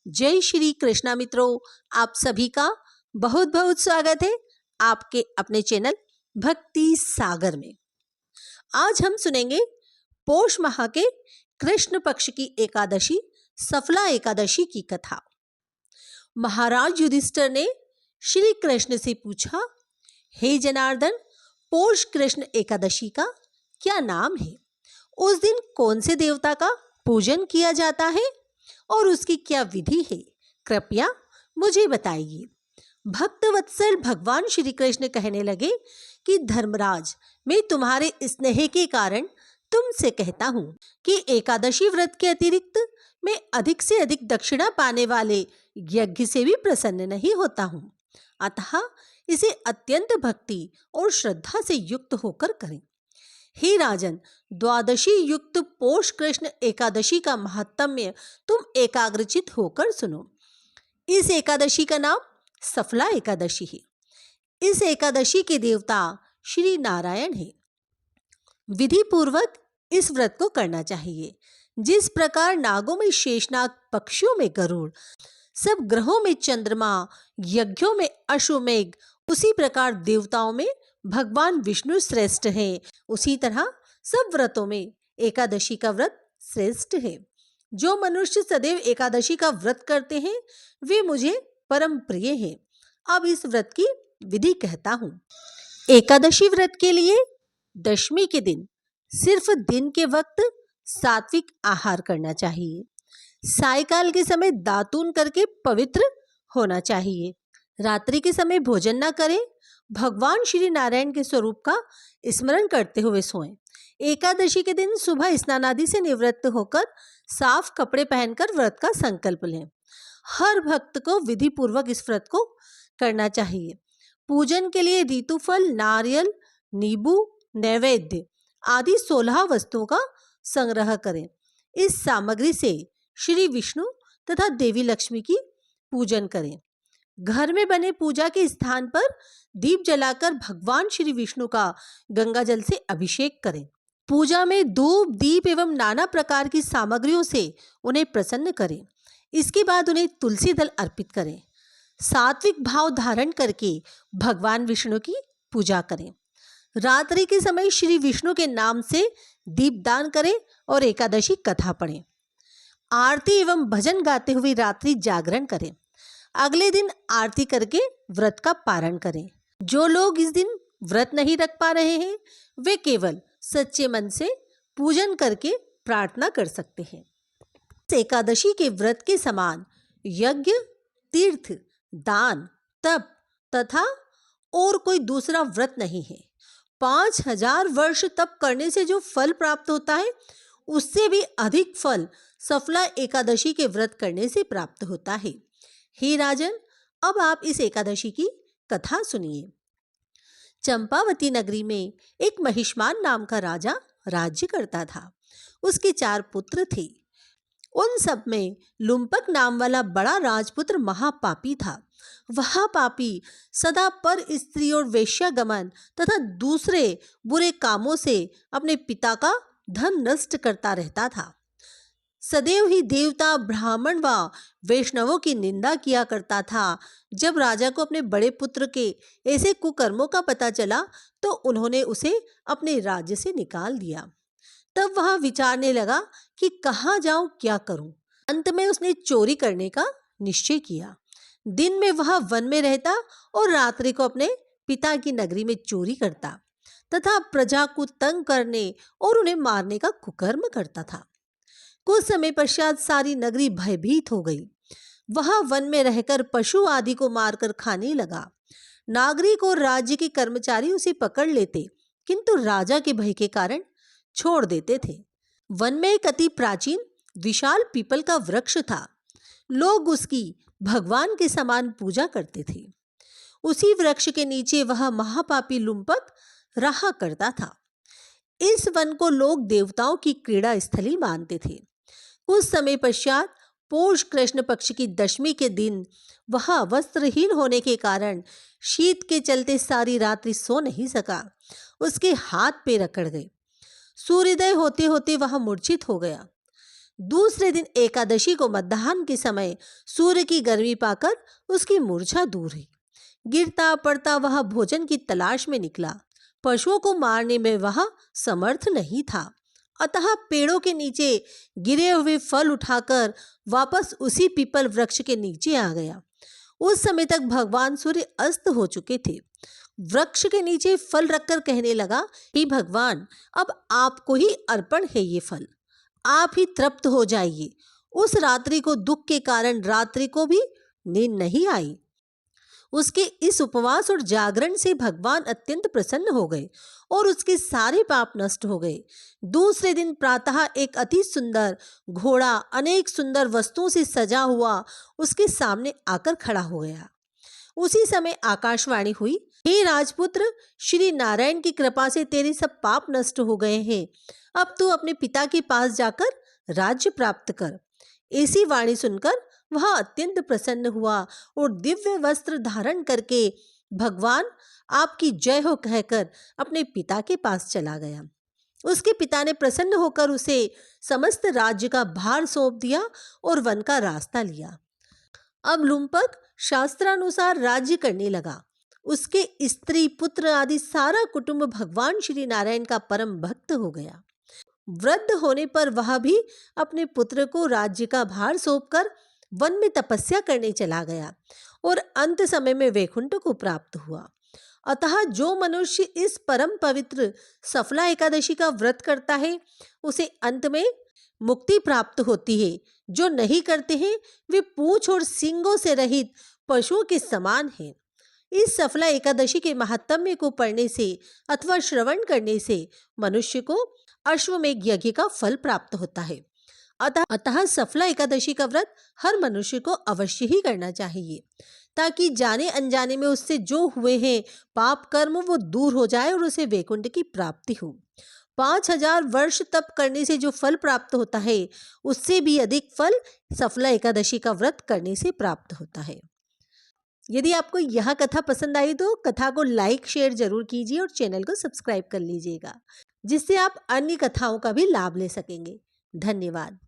जय श्री कृष्णा मित्रों, आप सभी का बहुत बहुत स्वागत है आपके अपने चैनल भक्ति सागर में। आज हम सुनेंगे पौष माह के कृष्ण पक्ष की एकादशी सफला एकादशी की कथा। महाराज युधिष्ठिर ने श्री कृष्ण से पूछा, हे जनार्दन, पौष कृष्ण एकादशी का क्या नाम है? उस दिन कौन से देवता का पूजन किया जाता है और उसकी क्या विधि है? कृपया मुझे बताइए। भक्तवत्सल भगवान श्री कृष्ण कहने लगे कि धर्मराज, मैं तुम्हारे स्नेह के कारण तुमसे कहता हूं कि एकादशी व्रत के अतिरिक्त मैं अधिक से अधिक दक्षिणा पाने वाले यज्ञ से भी प्रसन्न नहीं होता हूं। अतः इसे अत्यंत भक्ति और श्रद्धा से युक्त होकर करें। हे राजन, द्वादशी युक्त पौष कृष्ण एकादशी का महात्म्य तुम एकाग्रचित होकर सुनो। इस एकादशी का नाम सफला एकादशी है। इस एकादशी के देवता श्री नारायण है। विधि पूर्वक इस व्रत को करना चाहिए। जिस प्रकार नागों में शेषनाग, पक्षियों में गरुड़, सब ग्रहों में चंद्रमा, यज्ञों में अश्वमेघ, उसी प्रकार देवताओं में भगवान विष्णु श्रेष्ठ हैं। उसी तरह सब व्रतों में एकादशी का व्रत श्रेष्ठ है। जो मनुष्य सदैव एकादशी का व्रत करते हैं वे मुझे परम प्रिय हैं। अब इस व्रत की विधि कहता हूं। एकादशी व्रत के लिए दशमी के दिन सिर्फ दिन के वक्त सात्विक आहार करना चाहिए। सायकाल के समय दातून करके पवित्र होना चाहिए। रात्रि के समय भोजन न करें। भगवान श्री नारायण के स्वरूप का स्मरण करते हुए सोएं। एकादशी के दिन सुबह स्नान आदि से निवृत्त होकर साफ कपड़े पहनकर व्रत का संकल्प लें। हर भक्त को विधि पूर्वक इस व्रत को करना चाहिए। पूजन के लिए ऋतुफल, नारियल, नींबू, नैवेद्य आदि 16 वस्तुओं का संग्रह करें। इस सामग्री से श्री विष्णु तथा देवी लक्ष्मी की पूजन करें। घर में बने पूजा के स्थान पर दीप जलाकर भगवान श्री विष्णु का गंगा जल से अभिषेक करें। पूजा में धूप, दीप एवं नाना प्रकार की सामग्रियों से उन्हें प्रसन्न करें। इसके बाद उन्हें तुलसी दल अर्पित करें। सात्विक भाव धारण करके भगवान विष्णु की पूजा करें। रात्रि के समय श्री विष्णु के नाम से दीपदान करें और एकादशी कथा पढ़ें। आरती एवं भजन गाते हुए रात्रि जागरण करें। अगले दिन आरती करके व्रत का पारण करें। जो लोग इस दिन व्रत नहीं रख पा रहे हैं वे केवल सच्चे मन से पूजन करके प्रार्थना कर सकते हैं। एकादशी के व्रत के समान यज्ञ, तीर्थ, दान, तप तथा और कोई दूसरा व्रत नहीं है। 5000 वर्ष तप करने से जो फल प्राप्त होता है उससे भी अधिक फल सफला एकादशी के व्रत करने से प्राप्त होता है। हे राजन, अब आप इस एकादशी की कथा सुनिए। चंपावती नगरी में एक महिष्मान नाम का राजा राज्य करता था। उसके 4 पुत्र थे। उन सब में लुम्पक नाम वाला बड़ा राजपुत्र महापापी था। वह पापी सदा पर स्त्री और वेश्यागमन तथा दूसरे बुरे कामों से अपने पिता का धन नष्ट करता रहता था। सदैव ही देवता, ब्राह्मण व वैष्णवों की निंदा किया करता था। जब राजा को अपने बड़े पुत्र के ऐसे कुकर्मों का पता चला तो उन्होंने उसे अपने राज्य से निकाल दिया। तब वह विचारने लगा कि कहाँ जाऊं, क्या करूं। अंत में उसने चोरी करने का निश्चय किया। दिन में वह वन में रहता और रात्रि को अपने पिता की नगरी में चोरी करता तथा प्रजा को तंग करने और उन्हें मारने का कुकर्म करता था। कुछ समय पश्चात सारी नगरी भयभीत हो गई। वह वन में रहकर पशु आदि को मारकर खाने लगा। नागरिक और राज्य के कर्मचारी उसे पकड़ लेते किंतु राजा के भय के कारण छोड़ देते थे। वन में एक अति प्राचीन विशाल पीपल का वृक्ष था। लोग उसकी भगवान के समान पूजा करते थे। उसी वृक्ष के नीचे वह महापापी लुम्पक रहा करता था। इस वन को लोग देवताओं की क्रीड़ा स्थली मानते थे। कुछ समय पश्चात पौष कृष्ण पक्ष की दशमी के दिन वह वस्त्रहीन होने के कारण शीत के चलते सारी रात्रि सो नहीं सका। उसके हाथ पैर अकड़ गए। सूर्योदय होते होते वह मूर्छित हो गया। दूसरे दिन एकादशी को मध्याह्न के समय सूर्य की गर्मी पाकर उसकी मूर्छा दूर हुई। गिरता पड़ता वह भोजन की तलाश में निकला। पशुओं को मारने में वह समर्थ नहीं था, अतः पेड़ों के नीचे गिरे हुए फल उठाकर वापस उसी पीपल वृक्ष के नीचे आ गया। उस समय तक भगवान सूर्य अस्त हो चुके थे। वृक्ष के नीचे फल रखकर कहने लगा, हे भगवान, अब आपको ही अर्पण है ये फल, आप ही तृप्त हो जाइए। उस रात्रि को दुख के कारण रात्रि को भी नींद नहीं आई। उसके इस उपवास और जागरण से भगवान अत्यंत प्रसन्न हो गए और उसके सारे पाप नष्ट हो गए। दूसरे दिन प्रातः एक अति सुंदर घोड़ा अनेक सुंदर वस्तुओं से सजा हुआ उसके सामने आकर खड़ा हो गया। उसी समय आकाशवाणी हुई, हे राजपुत्र, श्री नारायण की कृपा से तेरे सब पाप नष्ट हो गए हैं। अब तू अपने पिता के पास जाकर राज्य प्राप्त कर। ऐसी वाणी सुनकर वह अत्यंत प्रसन्न हुआ और दिव्य वस्त्र धारण करके भगवान आपकी जय हो कहकर अपने पिता के पास चला गया। उसके पिता ने प्रसन्न होकर उसे समस्त राज्य का भार सौंप दिया और वन का रास्ता लिया। अब लुम्पक शास्त्रानुसार राज्य करने लगा। उसके स्त्री पुत्र आदि सारा कुटुंब भगवान श्री नारायण का परम भक्त हो गया। वृद्ध होने पर वह भी अपने पुत्र को राज्य का भार सौंपकर वन में तपस्या करने चला गया और अंत समय में वैकुंठ को प्राप्त हुआ। अतः जो मनुष्य इस परम पवित्र सफला एकादशी का व्रत करता है उसे अंत में मुक्ति प्राप्त होती है। जो नहीं करते हैं वे पूंछ और सींगों से रहित पशुओं के समान हैं। इस सफला एकादशी के महात्म्य को पढ़ने से अथवा श्रवण करने से मनुष्य को अश्वमेध यज्ञ का फल प्राप्त होता है। अतः सफला एकादशी का व्रत हर मनुष्य को अवश्य ही करना चाहिए, ताकि जाने अनजाने में उससे जो हुए हैं पाप कर्म वो दूर हो जाए और उसे वैकुंठ की प्राप्ति हो। 5000 वर्ष तप करने से जो फल प्राप्त होता है उससे भी अधिक फल सफला एकादशी का व्रत करने से प्राप्त होता है। यदि आपको यह कथा पसंद आई तो कथा को लाइक शेयर जरूर कीजिए और चैनल को सब्सक्राइब कर लीजिएगा, जिससे आप अन्य कथाओं का भी लाभ ले सकेंगे। धन्यवाद।